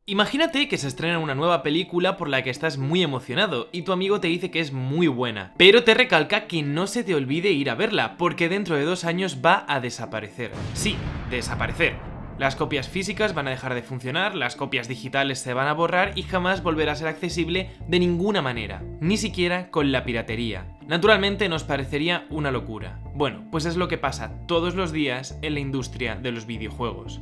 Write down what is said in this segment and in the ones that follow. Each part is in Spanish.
Imagínate que se estrena una nueva película por la que estás muy emocionado y tu amigo te dice que es muy buena, pero te recalca que no se te olvide ir a verla, porque dentro de 2 años va a desaparecer. Sí, desaparecer. Las copias físicas van a dejar de funcionar, las copias digitales se van a borrar y jamás volverá a ser accesible de ninguna manera, ni siquiera con la piratería. Naturalmente nos parecería una locura. Bueno, pues es lo que pasa todos los días en la industria de los videojuegos.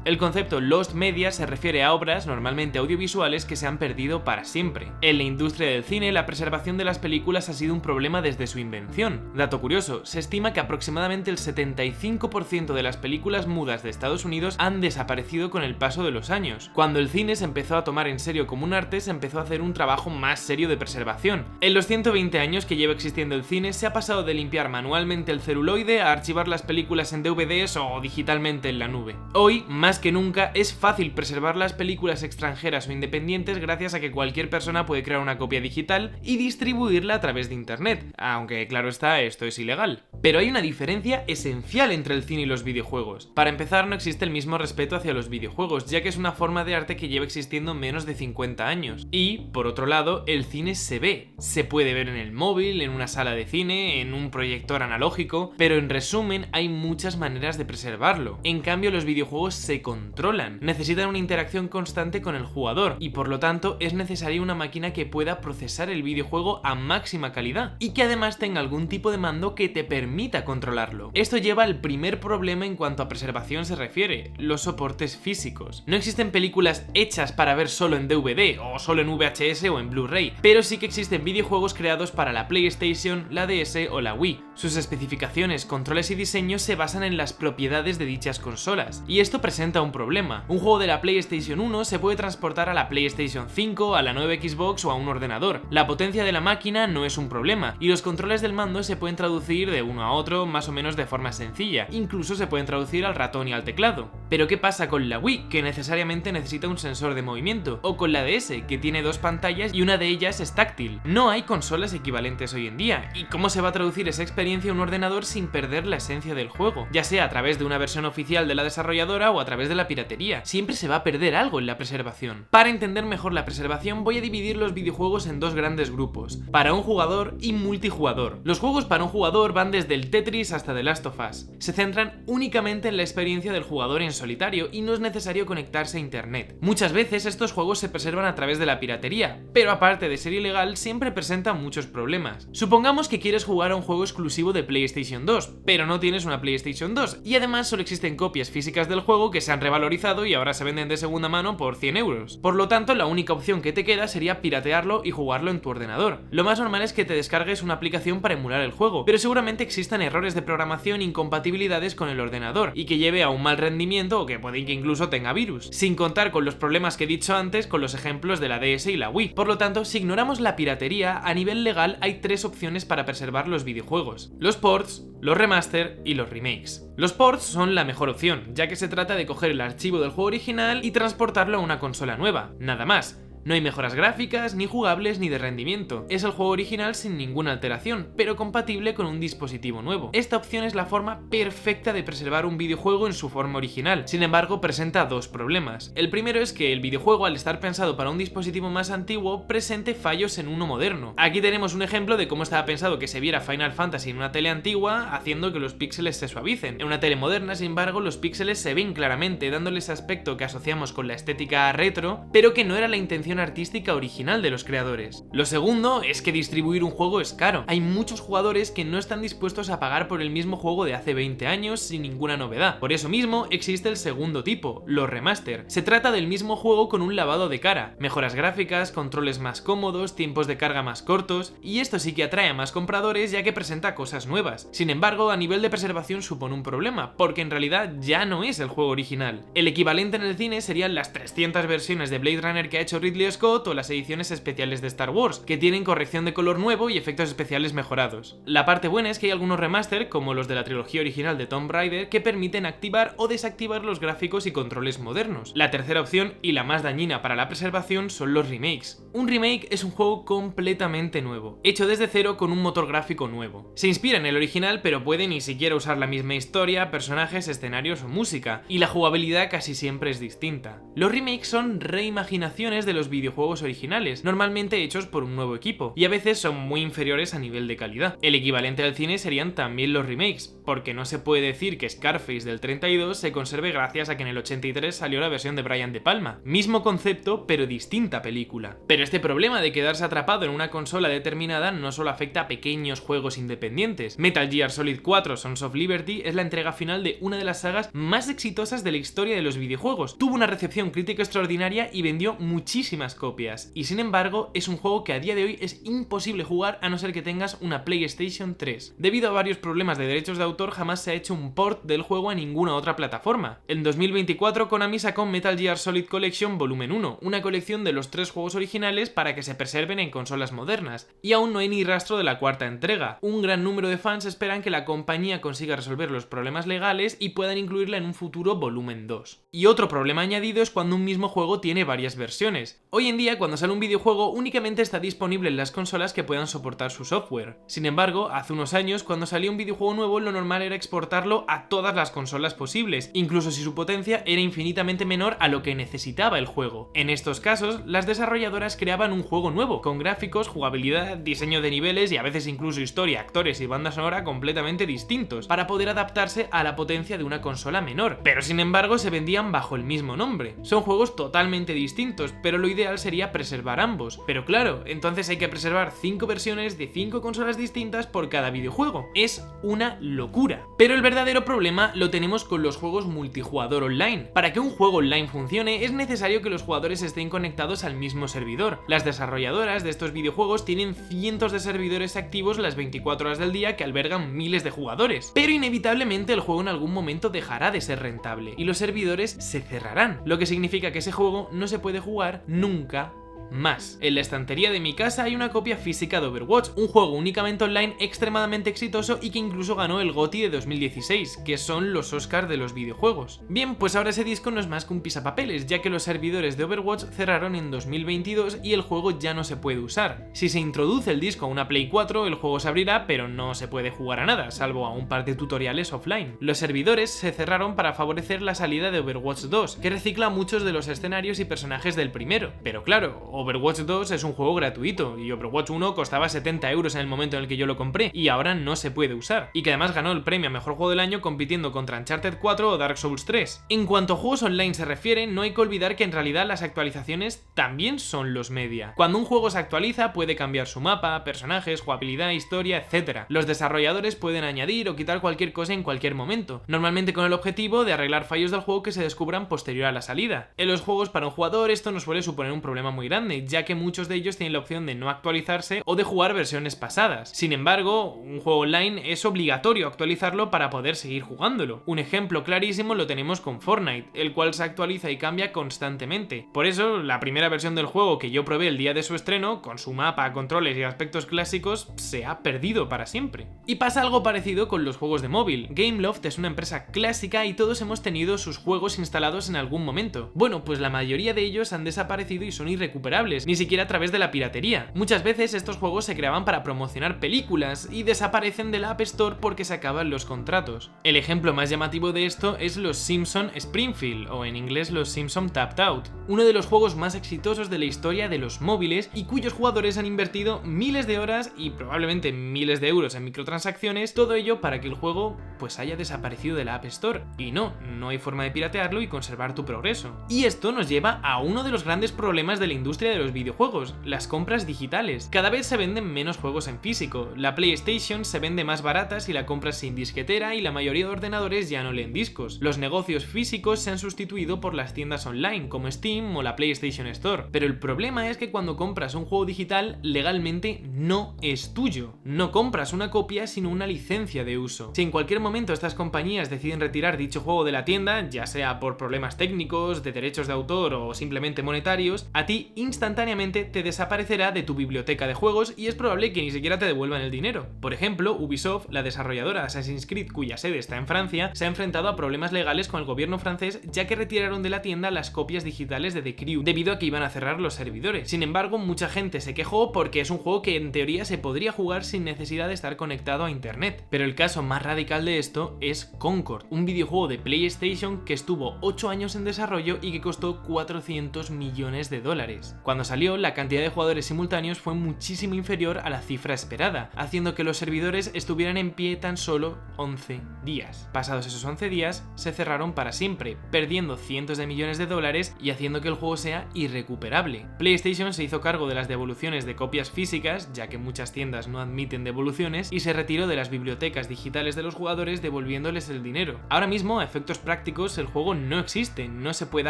El concepto Lost Media se refiere a obras, normalmente audiovisuales, que se han perdido para siempre. En la industria del cine, la preservación de las películas ha sido un problema desde su invención. Dato curioso, se estima que aproximadamente el 75% de las películas mudas de Estados Unidos han desaparecido con el paso de los años. Cuando el cine se empezó a tomar en serio como un arte, se empezó a hacer un trabajo más serio de preservación. En los 120 años que lleva existiendo el cine, se ha pasado de limpiar manualmente el celuloide a archivar las películas en DVDs o digitalmente en la nube. Hoy, más que nunca, es fácil preservar las películas extranjeras o independientes gracias a que cualquier persona puede crear una copia digital y distribuirla a través de internet, aunque claro está, esto es ilegal. Pero hay una diferencia esencial entre el cine y los videojuegos. Para empezar, no existe el mismo respeto hacia los videojuegos, ya que es una forma de arte que lleva existiendo menos de 50 años. Y, por otro lado, el cine se ve. Se puede ver en el móvil, en una sala de cine, en un proyector analógico, pero en resumen hay muchas maneras de preservarlo. En cambio, los videojuegos se controlan, necesitan una interacción constante con el jugador y por lo tanto es necesaria una máquina que pueda procesar el videojuego a máxima calidad y que además tenga algún tipo de mando que te permita controlarlo. Esto lleva al primer problema en cuanto a preservación se refiere, los soportes físicos. No existen películas hechas para ver solo en DVD o solo en VHS o en Blu-ray, pero sí que existen videojuegos creados para la PlayStation, la DS o la Wii. Sus especificaciones, controles y diseños se basan en las propiedades de dichas consolas, y esto presenta un problema. Un juego de la PlayStation 1 se puede transportar a la PlayStation 5, a la nueva Xbox o a un ordenador. La potencia de la máquina no es un problema, y los controles del mando se pueden traducir de uno a otro más o menos de forma sencilla, incluso se pueden traducir al ratón y al teclado. Pero ¿qué pasa con la Wii, que necesariamente necesita un sensor de movimiento? O con la DS, que tiene 2 pantallas y una de ellas es táctil. No hay consolas equivalentes hoy en día, ¿y cómo se va a traducir esa experiencia a un ordenador sin perder la esencia del juego? Ya sea a través de una versión oficial de la desarrolladora o a través de la piratería. Siempre se va a perder algo en la preservación. Para entender mejor la preservación voy a dividir los videojuegos en 2 grandes grupos, para un jugador y multijugador. Los juegos para un jugador van desde el Tetris hasta The Last of Us. Se centran únicamente en la experiencia del jugador en solitario y no es necesario conectarse a internet. Muchas veces estos juegos se preservan a través de la piratería, pero aparte de ser ilegal siempre presentan muchos problemas. Supongamos que quieres jugar a un juego exclusivo de PlayStation 2, pero no tienes una PlayStation 2 y además solo existen copias físicas del juego que se han revalorizado y ahora se venden de segunda mano por 100 euros. Por lo tanto, la única opción que te queda sería piratearlo y jugarlo en tu ordenador. Lo más normal es que te descargues una aplicación para emular el juego, pero seguramente existan errores de programación e incompatibilidades con el ordenador y que lleve a un mal rendimiento o que puede que incluso tenga virus, sin contar con los problemas que he dicho antes con los ejemplos de la DS y la Wii. Por lo tanto, si ignoramos la piratería, a nivel legal hay 3 opciones para preservar los videojuegos: los ports, los remaster y los remakes. Los ports son la mejor opción, ya que se trata de coger el archivo del juego original y transportarlo a una consola nueva, nada más. No hay mejoras gráficas, ni jugables, ni de rendimiento. Es el juego original sin ninguna alteración, pero compatible con un dispositivo nuevo. Esta opción es la forma perfecta de preservar un videojuego en su forma original. Sin embargo, presenta 2 problemas. El primero es que el videojuego, al estar pensado para un dispositivo más antiguo, presente fallos en uno moderno. Aquí tenemos un ejemplo de cómo estaba pensado que se viera Final Fantasy en una tele antigua, haciendo que los píxeles se suavicen. En una tele moderna, sin embargo, los píxeles se ven claramente, dándole ese aspecto que asociamos con la estética retro, pero que no era la intención artística original de los creadores. Lo segundo es que distribuir un juego es caro. Hay muchos jugadores que no están dispuestos a pagar por el mismo juego de hace 20 años sin ninguna novedad. Por eso mismo existe el segundo tipo, los remaster. Se trata del mismo juego con un lavado de cara, mejoras gráficas, controles más cómodos, tiempos de carga más cortos, y esto sí que atrae a más compradores ya que presenta cosas nuevas. Sin embargo, a nivel de preservación supone un problema, porque en realidad ya no es el juego original. El equivalente en el cine serían las 300 versiones de Blade Runner que ha hecho Ridley Ridley Scott o las ediciones especiales de Star Wars, que tienen corrección de color nuevo y efectos especiales mejorados. La parte buena es que hay algunos remaster, como los de la trilogía original de Tomb Raider, que permiten activar o desactivar los gráficos y controles modernos. La tercera opción, y la más dañina para la preservación, son los remakes. Un remake es un juego completamente nuevo, hecho desde cero con un motor gráfico nuevo. Se inspira en el original, pero puede ni siquiera usar la misma historia, personajes, escenarios o música, y la jugabilidad casi siempre es distinta. Los remakes son reimaginaciones de los videojuegos originales, normalmente hechos por un nuevo equipo, y a veces son muy inferiores a nivel de calidad. El equivalente al cine serían también los remakes, porque no se puede decir que Scarface del 32 se conserve gracias a que en el 83 salió la versión de Brian De Palma. Mismo concepto, pero distinta película. Pero este problema de quedarse atrapado en una consola determinada no solo afecta a pequeños juegos independientes. Metal Gear Solid 4 Sons of Liberty es la entrega final de una de las sagas más exitosas de la historia de los videojuegos. Tuvo una recepción crítica extraordinaria y vendió muchísimas copias. Y sin embargo, es un juego que a día de hoy es imposible jugar a no ser que tengas una PlayStation 3. Debido a varios problemas de derechos de autor, jamás se ha hecho un port del juego a ninguna otra plataforma. En 2024, Konami sacó Metal Gear Solid Collection Volumen 1, una colección de los 3 juegos originales para que se preserven en consolas modernas, y aún no hay ni rastro de la cuarta entrega. Un gran número de fans esperan que la compañía consiga resolver los problemas legales y puedan incluirla en un futuro Volumen 2. Y otro problema añadido es cuando un mismo juego tiene varias versiones. Hoy en día, cuando sale un videojuego, únicamente está disponible en las consolas que puedan soportar su software. Sin embargo, hace unos años, cuando salía un videojuego nuevo, lo normal era exportarlo a todas las consolas posibles, incluso si su potencia era infinitamente menor a lo que necesitaba el juego. En estos casos, las desarrolladoras creaban un juego nuevo, con gráficos, jugabilidad, diseño de niveles y a veces incluso historia, actores y banda sonora completamente distintos, para poder adaptarse a la potencia de una consola menor, pero sin embargo se vendían bajo el mismo nombre. Son juegos totalmente distintos, pero lo ideal sería preservar ambos. Pero claro, entonces hay que preservar 5 versiones de 5 consolas distintas por cada videojuego. Es una locura. Pero el verdadero problema lo tenemos con los juegos multijugador online. Para que un juego online funcione, es necesario que los jugadores estén conectados al mismo servidor. Las desarrolladoras de estos videojuegos tienen cientos de servidores activos las 24 horas del día que albergan miles de jugadores. Pero inevitablemente el juego en algún momento dejará de ser rentable y los servidores se cerrarán, lo que significa que ese juego no se puede jugar nunca más. En la estantería de mi casa hay una copia física de Overwatch, un juego únicamente online extremadamente exitoso y que incluso ganó el GOTY de 2016, que son los Oscars de los videojuegos. Bien, pues ahora ese disco no es más que un pisapapeles, ya que los servidores de Overwatch cerraron en 2022 y el juego ya no se puede usar. Si se introduce el disco a una Play 4, el juego se abrirá, pero no se puede jugar a nada, salvo a un par de tutoriales offline. Los servidores se cerraron para favorecer la salida de Overwatch 2, que recicla muchos de los escenarios y personajes del primero. Pero claro, Overwatch 2 es un juego gratuito y Overwatch 1 costaba 70 euros en el momento en el que yo lo compré y ahora no se puede usar, y que además ganó el premio a Mejor Juego del Año compitiendo contra Uncharted 4 o Dark Souls 3. En cuanto a juegos online se refiere, no hay que olvidar que en realidad las actualizaciones también son los media. Cuando un juego se actualiza puede cambiar su mapa, personajes, jugabilidad, historia, etc. Los desarrolladores pueden añadir o quitar cualquier cosa en cualquier momento, normalmente con el objetivo de arreglar fallos del juego que se descubran posterior a la salida. En los juegos para un jugador esto no suele suponer un problema muy grande, ya que muchos de ellos tienen la opción de no actualizarse o de jugar versiones pasadas. Sin embargo, un juego online es obligatorio actualizarlo para poder seguir jugándolo. Un ejemplo clarísimo lo tenemos con Fortnite, el cual se actualiza y cambia constantemente. Por eso, la primera versión del juego que yo probé el día de su estreno, con su mapa, controles y aspectos clásicos, se ha perdido para siempre. Y pasa algo parecido con los juegos de móvil. Gameloft es una empresa clásica y todos hemos tenido sus juegos instalados en algún momento. Bueno, pues la mayoría de ellos han desaparecido y son irrecuperables, ni siquiera a través de la piratería. Muchas veces estos juegos se creaban para promocionar películas y desaparecen de la App Store porque se acaban los contratos. El ejemplo más llamativo de esto es los Simpson Springfield, o en inglés los Simpson Tapped Out, uno de los juegos más exitosos de la historia de los móviles y cuyos jugadores han invertido miles de horas y probablemente miles de euros en microtransacciones, todo ello para que el juego pues haya desaparecido de la App Store. Y no hay forma de piratearlo y conservar tu progreso. Y esto nos lleva a uno de los grandes problemas de la industria de los videojuegos, las compras digitales. Cada vez se venden menos juegos en físico, la PlayStation se vende más barata si la compras sin disquetera y la mayoría de ordenadores ya no leen discos. Los negocios físicos se han sustituido por las tiendas online como Steam o la PlayStation Store, pero el problema es que cuando compras un juego digital legalmente no es tuyo. No compras una copia sino una licencia de uso. Si en cualquier momento estas compañías deciden retirar dicho juego de la tienda, ya sea por problemas técnicos, de derechos de autor o simplemente monetarios, a ti instantáneamente te desaparecerá de tu biblioteca de juegos y es probable que ni siquiera te devuelvan el dinero. Por ejemplo, Ubisoft, la desarrolladora de Assassin's Creed cuya sede está en Francia, se ha enfrentado a problemas legales con el gobierno francés ya que retiraron de la tienda las copias digitales de The Crew debido a que iban a cerrar los servidores. Sin embargo, mucha gente se quejó porque es un juego que en teoría se podría jugar sin necesidad de estar conectado a internet. Pero el caso más radical de esto es Concord, un videojuego de PlayStation que estuvo 8 años en desarrollo y que costó 400 millones de dólares. Cuando salió, la cantidad de jugadores simultáneos fue muchísimo inferior a la cifra esperada, haciendo que los servidores estuvieran en pie tan solo 11 días. Pasados esos 11 días, se cerraron para siempre, perdiendo cientos de millones de dólares y haciendo que el juego sea irrecuperable. PlayStation se hizo cargo de las devoluciones de copias físicas, ya que muchas tiendas no admiten devoluciones, y se retiró de las bibliotecas digitales de los jugadores devolviéndoles el dinero. Ahora mismo, a efectos prácticos, el juego no existe, no se puede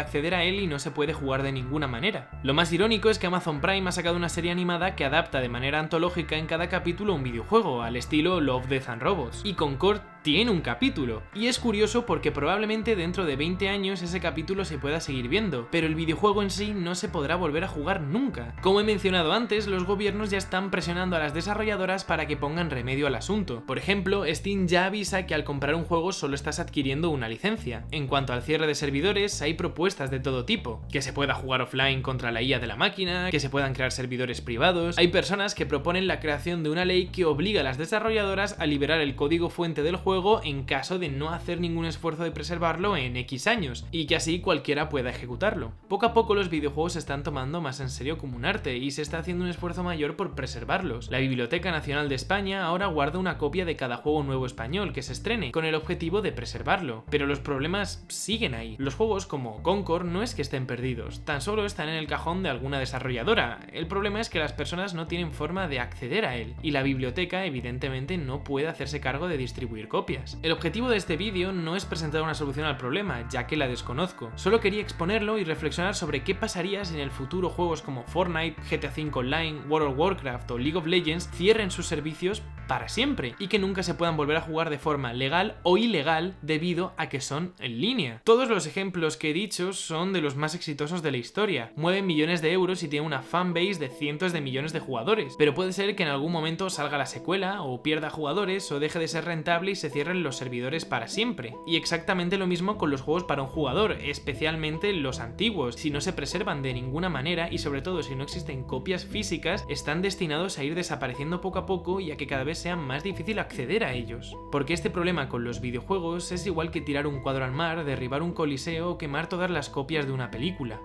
acceder a él y no se puede jugar de ninguna manera. Lo más irónico es que Amazon Prime ha sacado una serie animada que adapta de manera antológica en cada capítulo un videojuego, al estilo Love, Death and Robots, y Concord tiene un capítulo. Y es curioso porque probablemente dentro de 20 años ese capítulo se pueda seguir viendo, pero el videojuego en sí no se podrá volver a jugar nunca. Como he mencionado antes, los gobiernos ya están presionando a las desarrolladoras para que pongan remedio al asunto. Por ejemplo, Steam ya avisa que al comprar un juego solo estás adquiriendo una licencia. En cuanto al cierre de servidores, hay propuestas de todo tipo, que se pueda jugar offline contra la IA de la máquina, que se puedan crear servidores privados. Hay personas que proponen la creación de una ley que obliga a las desarrolladoras a liberar el código fuente del juego en caso de no hacer ningún esfuerzo de preservarlo en X años, y que así cualquiera pueda ejecutarlo. Poco a poco los videojuegos se están tomando más en serio como un arte y se está haciendo un esfuerzo mayor por preservarlos. La Biblioteca Nacional de España ahora guarda una copia de cada juego nuevo español que se estrene, con el objetivo de preservarlo. Pero los problemas siguen ahí. Los juegos como Concord no es que estén perdidos, tan solo están en el cajón de alguna desarrolladora. El problema es que las personas no tienen forma de acceder a él, y la biblioteca evidentemente no puede hacerse cargo de distribuir copias. El objetivo de este vídeo no es presentar una solución al problema, ya que la desconozco. Solo quería exponerlo y reflexionar sobre qué pasaría si en el futuro juegos como Fortnite, GTA V Online, World of Warcraft o League of Legends cierren sus servicios para siempre y que nunca se puedan volver a jugar de forma legal o ilegal debido a que son en línea. Todos los ejemplos que he dicho son de los más exitosos de la historia. Mueven millones de euros y tienen una fanbase de cientos de millones de jugadores, pero puede ser que en algún momento salga la secuela o pierda jugadores o deje de ser rentable y se cierren los servidores para siempre. Y exactamente lo mismo con los juegos para un jugador, especialmente los antiguos. Si no se preservan de ninguna manera y sobre todo si no existen copias físicas, están destinados a ir desapareciendo poco a poco y a que cada vez sea más difícil acceder a ellos. Porque este problema con los videojuegos es igual que tirar un cuadro al mar, derribar un coliseo o quemar todas las copias de una película.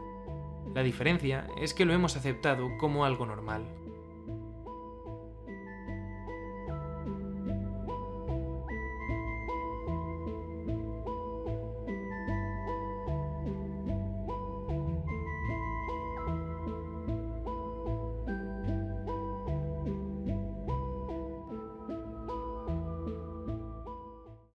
La diferencia es que lo hemos aceptado como algo normal.